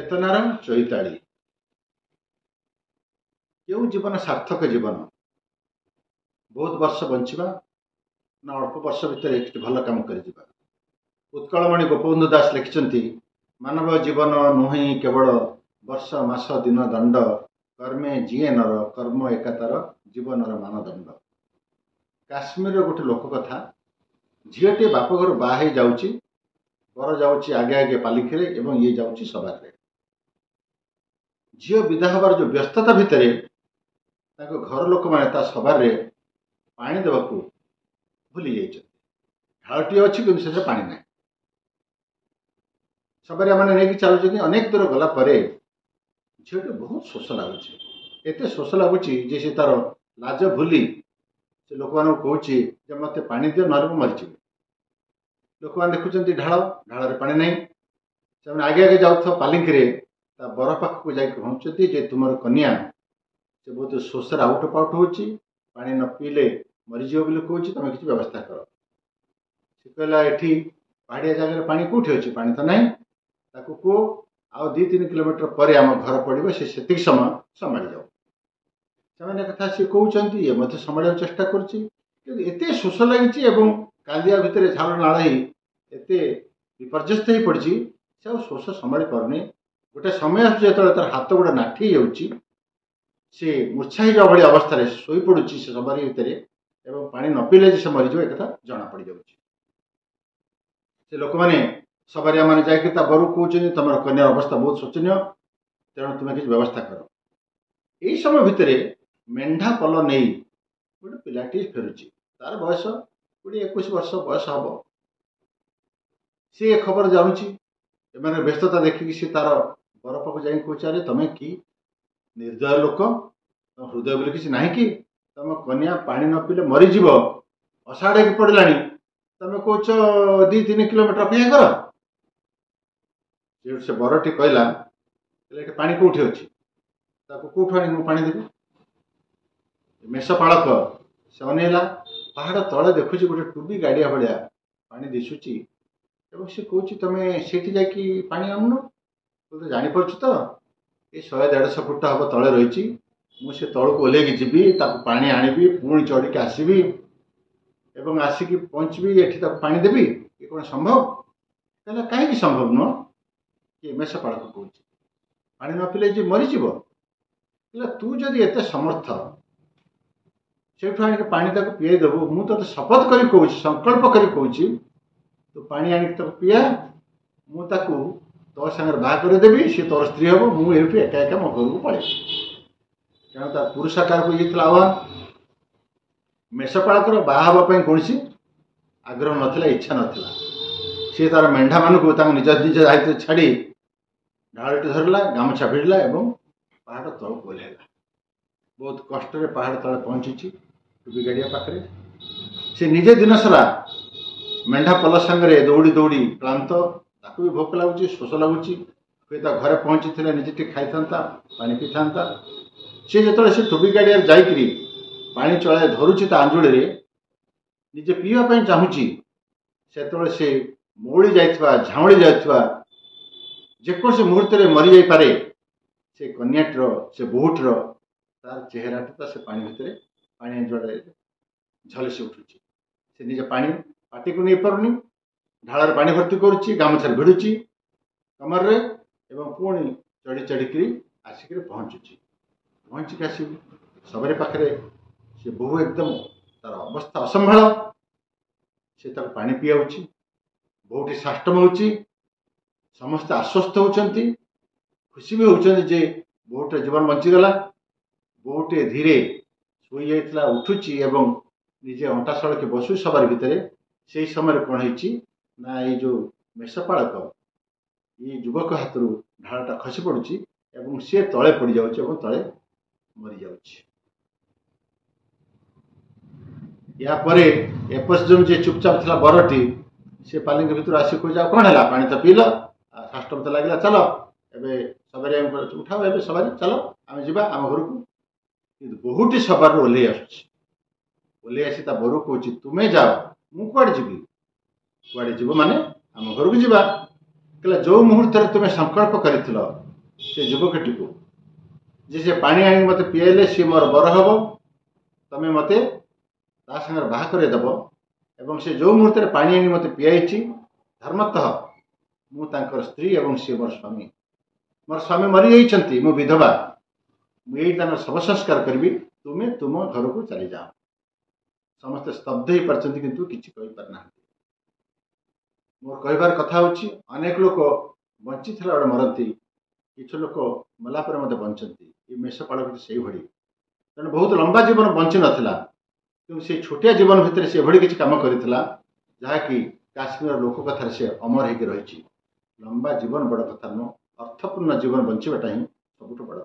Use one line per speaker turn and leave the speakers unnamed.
चेतनार चैताली क्यों जीवन सार्थक जीवन बहुत वर्ष बंचा ना अल्प वर्ष भितर किसी भल कम कर उत्कलमणि गोपबंधु दास लिखिंट मानव जीवन नुहे केवल वर्ष मास दिन दंड कर्मे जीए नर कर्म एकातार जीवनर मानदंड। काश्मीर गोटे लोक कथा झीटे बाप घर बाहे जाऊँगी बर जाऊँगी आगे आगे पालिखिरे एवं ये जाऊँगी सवार झील विदा हबार जो व्यस्तता भितर घर लोक मैंने सवार पानी देवाक भूली ढालटी अच्छी कि पानी ना सवारिया मैंने नहीं चलुच्च अनेक दूर गलापर झीलटे बहुत शोष लगुच एत शोष लगुच सी तार लाज भूली से लोक मान कहूँ मत पा दियो ना मरीजी लोक मैंने देखुं ढाल ढाल पा ना से आगे आगे जाऊ पालिंकी बर पाखक जा पहुँचती तुम कन्या से बहुत शोषर आउट पाउट हो पानी न पीले मरीज बोली कहूँ तुम किसी व्यवस्था कर से कहला एठी पहाड़िया जगह पानी कौटी अच्छी पानी तो ना कह आउ 2-3 किलोमीटर पर आम घर पड़ो से समय संभाली जाओ से कथा सी कहते ये मत संभाल चेष्टा करते शोष लगी कालिया भितर झाल नाल एत विपर्यस्त हो पड़ी से शोष संभाली पारनी गोटे समय जो तार हाथ गोड़ा नाठी जाऊँगी सी मूर्छा ही भाई अवस्था शोई पड़ू से सवारी भितर पानी न पीले से मरीज एक जना पड़ जाऊँगी से लोक मैंने सवारिया मैंने जाकि बर कहते तुम कन्या अवस्था बहुत शोचनीय तेणु तुम्हें किसी व्यवस्था कर यही समय भितर मेढ़ा पल नहीं गोटे पिलाटी फेरुची तार बयस 20-21 वर्ष बयस हम सी खबर जाऊँगी एम व्यस्तता देखिकी सी तार बर पाक जा कहूँ तुम कि निर्दय लोक तुम हृदय बोली किसी ना कि तुम कन्या पानी न पीले मरीज अषाढ़ की पड़ा तुम कौच 2-3 किलोमीटर अपेक्षा कर से बरटी कहला पानी कौटी अच्छी कौटू आनी मुझे पानी देवी मेषपाड़क से अनेला पहाड़ तले देखुची गोटे टुबी गाड़िया भाया पानी दिशुची से कौच तुम से पानी आनुन तो जापर तो ये 100-150 फुट हम तले रही मुझे तौक ओल्लैकी जी पानी आनी पुणी चढ़ी आसबि एवं आसिक पहुँची ये पानी देवी ये कौन संभव कहला कहीं संभव नुह कि मेषपाड़क कौच पानी न पीले जी मरीज तू जदि एत समर्थ से पानी तक पीए देबू मुझे तो शपथ कर कहूँ संकल्प कर कहूँ तू पानी आनिक पीआ मुझे तो सागर बाहर देवी सी तोर स्त्री हम मुझे एका एका मो घर को पड़े कारण तार पुरुषाकार को ये आह्वान मेषपाड़कर बाहापी कौन आग्रह नाला इच्छा नाला सी तार मेढ़ा मानू निज निज दायित्व छाड़ी ढालटी धरला गामछा भिड़ला और पहाड़ तौक ओह्लैला बहुत कष्ट पहाड़ तले पहुँची टुबी गाड़िया पाखे से निजे दिन सारा मेढ़ा पल सांगे दौड़ी दौड़ी क्लांत ताकू भी भोक लगुच शोष लगुच हुए घरे पहुँची थे निजे खाई था पानी पी था सी जो से टुबी गाड़िया जाकि पानी चलाए धरुची आंजुड़ी निजे पीवाई चाहूँगी से मौली जाइथवा झाउली जाइथवा जेकोसी मुहूर्त मरी जाई पारे से कन्याटर से बोहूटर तार चेहराटा से पानी भितर पानी जोड़े झलसी उठुची से निजे पानी पाटी को नहीं पारुनी ढाल पानी भर्ती करुच्ची गामछार भिड़ुची कमर रे एवं पुणी चढ़ी चढ़ी आसिक पहुँचिक आस सबरे पाखे से बहु एकदम तार अवस्था असंभाल से पानी पियाऊँची बहुटी साष्टम होची समस्ते आश्वस्त होती खुशी भी होती बहुटे जीवन बंचीगला बहुटे धीरे शोई जाइला उठुची एवं निजे अंटा सड़क बसु सवारी भितर से समय कौन ना ये जो मेषपाड़क ये युवक हाथ ढालटा खसी पड़ुची एवं सी तले पड़ जाऊँच तले मरी जाऊँच यापर एपर्यंत जे चुपचाप था बरटी से पालिंग भितर आसी कह जाओ कौन है पानी तो पील साष्टम तो लगे चलो एवं सवारी उठाओ ए सवारी चलो आम जा आम घर को बहुटी सवार ओह्लै ओह्लै आसी बर कह तुम्हें जाओ मु कड़े जी कड़े जीव माने आम घर को जा कहला जो मुहूर्त तुम्हें संकल्प कर से युवकटी को जे से पानी आनी मत पीएले सी मोर बर हम तमें मत संगे बाहा करदेव एवं से जो मुहूर्त पानी आनी मत पीआई धर्मतः मुझे स्त्री और सी मोर स्वामी मरी जाइए मो विधवा मुझे शव संस्कार करी तुम्हें तुम घर को चली जाओ समस्ते स्तब्ध हो पार्टी किंतु किसी कहींपारना मोर कहबार कथा हूँ अनेक लोक बंची थे मरती किछ लोक मलापर मत बंचती ये मेषपाल से भड़ी तेणु बहुत लंबा जीवन बंची नाला कि से छोटिया जीवन भितर से भड़ी किसी कम करता जहाँकि काश्मीर लोक कथार से अमर होकर रही लंबा जीवन बड़ कथा नुह अर्थपूर्ण जीवन बंचाटा ही सबुठ बड़।